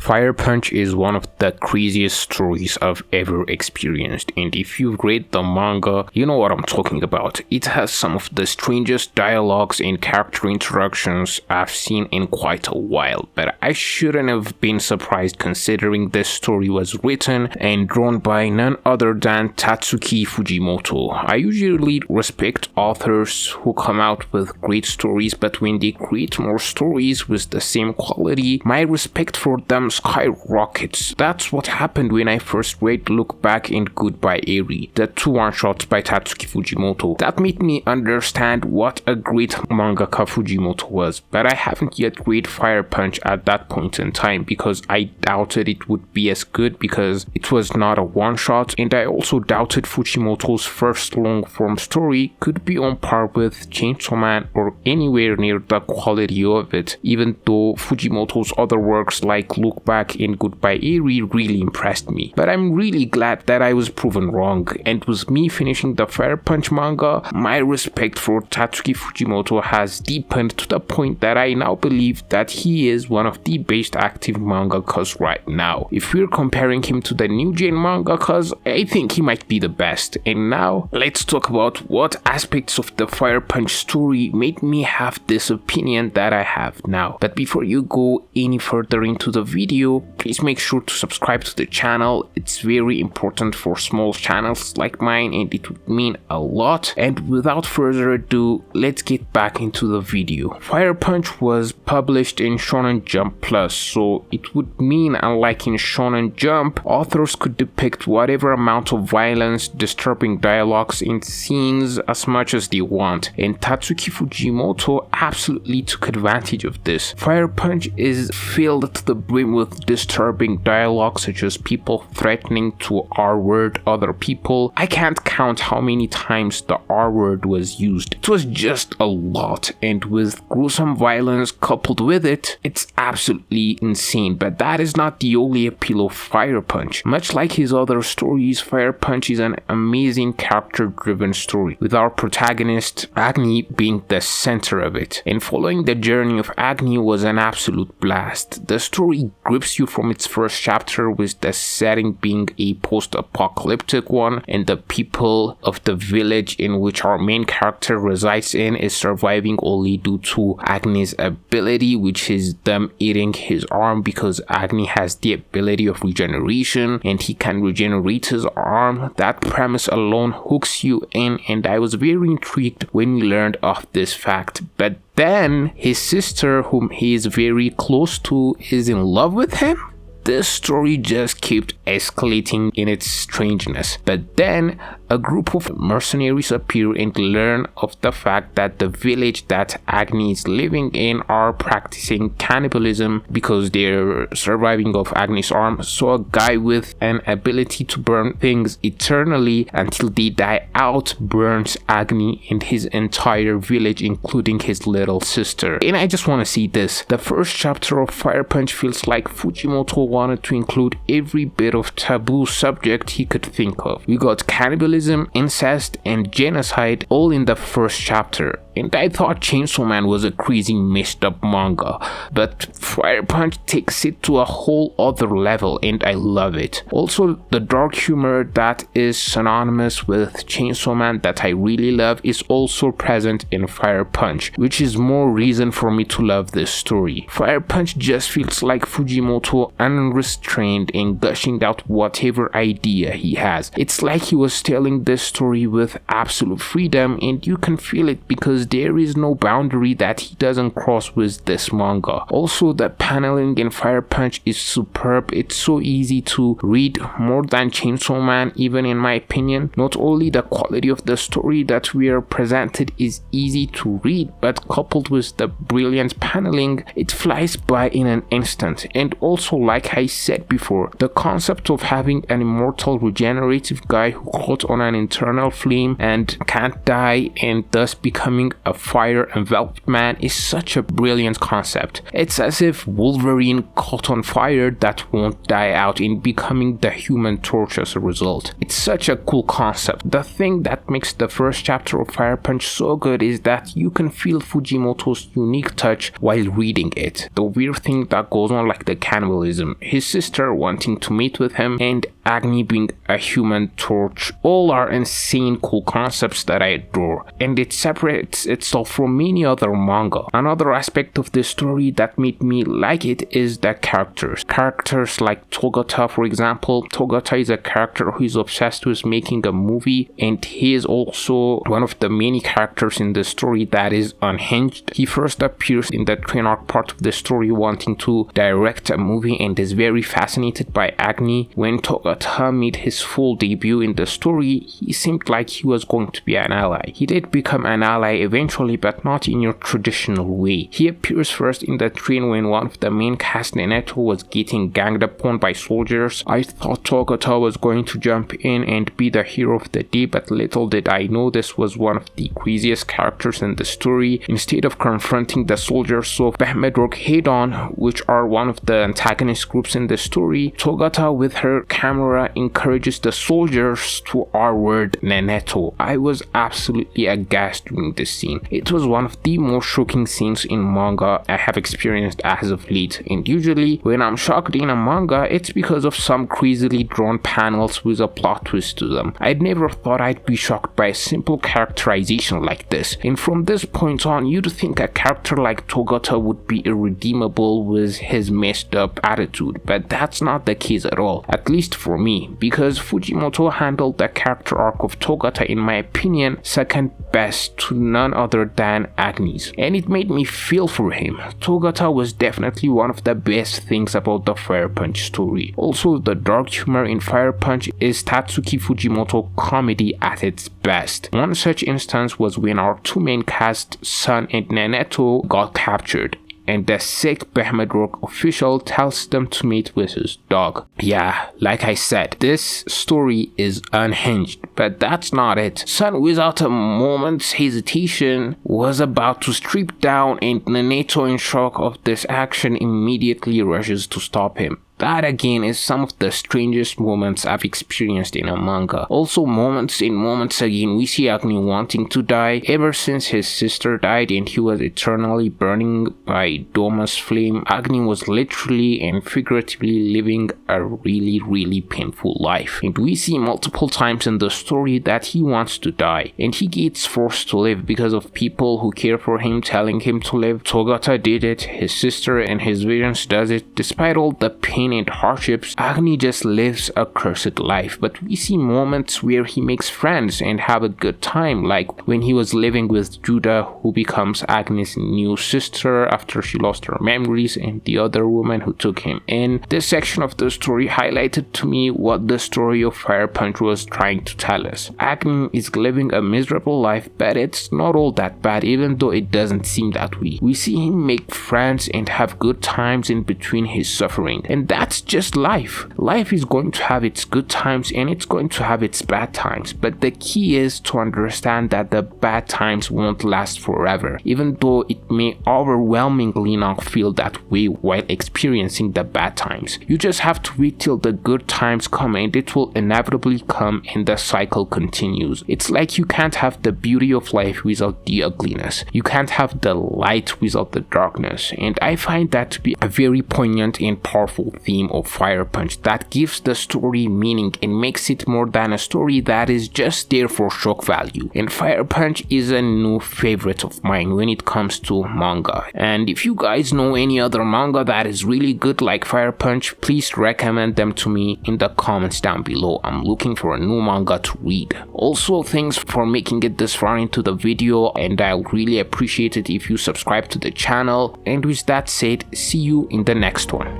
Fire Punch is one of the craziest stories I've ever experienced, and if you've read the manga, you know what I'm talking about. It has some of the strangest dialogues and character introductions I've seen in quite a while, but I shouldn't have been surprised considering this story was written and drawn by none other than Tatsuki Fujimoto. I usually respect authors who come out with great stories, but when they create more stories with the same quality, my respect for them skyrockets. That's what happened when I first read Look Back and Goodbye Eri, the two one-shots by Tatsuki Fujimoto. That made me understand what a great mangaka Fujimoto was, but I haven't yet read Fire Punch at that point in time because I doubted it would be as good because it was not a one-shot, and I also doubted Fujimoto's first long-form story could be on par with Chainsaw Man or anywhere near the quality of it, even though Fujimoto's other works like Look Back and Goodbye Eri really impressed me. But I'm really glad that I was proven wrong, and with me finishing the Fire Punch manga, my respect for Tatsuki Fujimoto has deepened to the point that I now believe that he is one of the best active mangakas right now. If we're comparing him to the new gen mangakas, I think he might be the best. And now, let's talk about what aspects of the Fire Punch story made me have this opinion that I have now. But before you go any further into the video, please make sure to subscribe to the channel. It's very important for small channels like mine and it would mean a lot. And without further ado, let's get back into the video. Fire Punch was published in Shonen Jump Plus, so it would mean, unlike in Shonen Jump, authors could depict whatever amount of violence, disturbing dialogues and scenes as much as they want, and Tatsuki Fujimoto absolutely took advantage of this. Fire Punch is filled to the brim with disturbing dialogue such as people threatening to R-word other people. I can't count how many times the R-word was used. It was just a lot, and with gruesome violence coupled with it, it's absolutely insane. But that is not the only appeal of Fire Punch. Much like his other stories, Fire Punch is an amazing character-driven story, with our protagonist Agni being the center of it. And following the journey of Agni was an absolute blast. The story grips you from its first chapter, with the setting being a post-apocalyptic one, and the people of the village in which our main character resides in is surviving only due to Agni's ability, which is them eating his arm, because Agni has the ability of regeneration and he can regenerate his arm. That premise alone hooks you in, and I was very intrigued when we learned of this fact. But then his sister, whom he is very close to, is in love with him. This story just kept escalating in its strangeness. But then a group of mercenaries appear and learn of the fact that the village that Agni is living in are practicing cannibalism because they're surviving off Agni's arm. So a guy with an ability to burn things eternally until they die out burns Agni and his entire village, including his little sister. And I just want to see this. The first chapter of Fire Punch feels like Fujimoto wanted to include every bit of taboo subject he could think of. We got cannibalism, incest, and genocide all in the first chapter. And I thought Chainsaw Man was a crazy messed up manga, but Fire Punch takes it to a whole other level and I love it. Also, the dark humor that is synonymous with Chainsaw Man that I really love is also present in Fire Punch, which is more reason for me to love this story. Fire Punch just feels like Fujimoto unrestrained and gushing out whatever idea he has. It's like he was telling this story with absolute freedom, and you can feel it because there is no boundary that he doesn't cross with this manga. Also, the paneling in Fire Punch is superb. It's so easy to read, more than Chainsaw Man even in my opinion. Not only the quality of the story that we are presented is easy to read, but coupled with the brilliant paneling, it flies by in an instant. And also, like I said before, the concept of having an immortal regenerative guy who caught on an internal flame and can't die and thus becoming becoming a fire-enveloped man is such a brilliant concept. It's as if Wolverine caught on fire that won't die out in becoming the Human Torch as a result. It's such a cool concept. The thing that makes the first chapter of Fire Punch so good is that you can feel Fujimoto's unique touch while reading it. The weird thing that goes on, like the cannibalism, his sister wanting to mate with him, and Agni being a Human Torch, all are insane cool concepts that I adore, and it separates itself from many other manga. Another aspect of this story that made me like it is the characters. Characters like Togata, for example. Togata is a character who is obsessed with making a movie, and he is also one of the many characters in the story that is unhinged. He first appears in the train arc part of the story wanting to direct a movie and is very fascinated by Agni. When Togata made his full debut in the story, he seemed like he was going to be an ally. He did become an ally eventually, but not in your traditional way. He appears first in the train when one of the main cast, Neneto, was getting ganged upon by soldiers. I thought Togata was going to jump in and be the hero of the day, but little did I know this was one of the craziest characters in the story. Instead of confronting the soldiers of Behmedrog head-on, which are one of the antagonist groups in the story, Togata with her camera encourages the soldiers to R-word Neneto. I was absolutely aghast during this scene. It was one of the most shocking scenes in manga I have experienced as of late, and usually when I'm shocked in a manga, it's because of some crazily drawn panels with a plot twist to them. I'd never thought I'd be shocked by a simple characterization like this, and from this point on, you'd think a character like Togata would be irredeemable with his messed up attitude, but that's not the case at all, at least for me, because Fujimoto handled the character arc of Togata, in my opinion, second best to none other than Agni's, and it made me feel for him. Togata was definitely one of the best things about the Fire Punch story. Also, the dark humor in Fire Punch is Tatsuki Fujimoto comedy at its best. One such instance was when our two main cast, Sun and Neneto, got captured, and the sick Behmedrog official tells them to meet with his dog. Yeah, like I said, this story is unhinged, but that's not it. Sun, without a moment's hesitation, was about to strip down, and Neneto, in shock of this action, immediately rushes to stop him. That again is some of the strangest moments I've experienced in a manga. Also, moments again, we see Agni wanting to die. Ever since his sister died and he was eternally burning by Doma's flame, Agni was literally and figuratively living a really painful life. And we see multiple times in the story that he wants to die, and he gets forced to live because of people who care for him telling him to live. Togata did it, his sister and his visions does it. Despite all the pain and hardships, Agni just lives a cursed life, but we see moments where he makes friends and have a good time, like when he was living with Judah, who becomes Agni's new sister after she lost her memories, and the other woman who took him in. This section of the story highlighted to me what the story of Fire Punch was trying to tell us. Agni is living a miserable life, but it's not all that bad, even though it doesn't seem that way. We see him make friends and have good times in between his suffering, and that's just life. Life is going to have its good times and it's going to have its bad times, but the key is to understand that the bad times won't last forever, even though it may overwhelmingly not feel that way while experiencing the bad times. You just have to wait till the good times come, and it will inevitably come and the cycle continues. It's like you can't have the beauty of life without the ugliness. You can't have the light without the darkness, and I find that to be a very poignant and powerful theme of Fire Punch that gives the story meaning and makes it more than a story that is just there for shock value. And Fire Punch is a new favorite of mine when it comes to manga. And if you guys know any other manga that is really good like Fire Punch, please recommend them to me in the comments down below. I'm looking for a new manga to read. Also, thanks for making it this far into the video, and I'll really appreciate it if you subscribe to the channel. And with that said, see you in the next one.